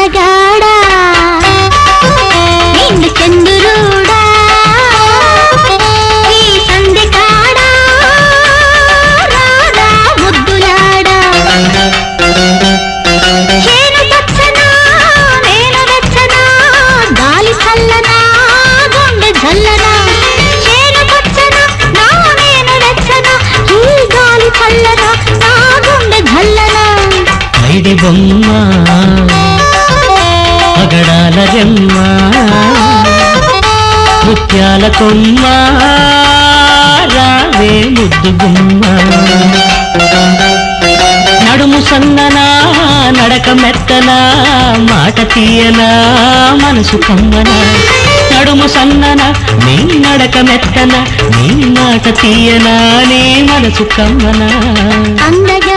అందగాడా నిండు చంద్రుడా ఈ సంధి కాడా రారా ముద్దులాడా చేను పచ్చనా నేను వెచ్చనా గాలి చల్లనా గుండె జల్లనా చేను పచ్చనా నా నేను వెచ్చనా ఈ గాలి చల్లనా నా గుండె జల్లనా ఐడి బొమ్మ పగడాల రెమ్మ ముత్యాల కొమ్మ రావే ముద్దు గుమ్మ నడుము సన్ననా నడక మెత్తనా మాట తీయనా మనసు కమ్మనా నడుము సన్ననా నీ నడక మెత్తనా నీ మాట తీయనా నీ మనసు కమ్మనా అందగా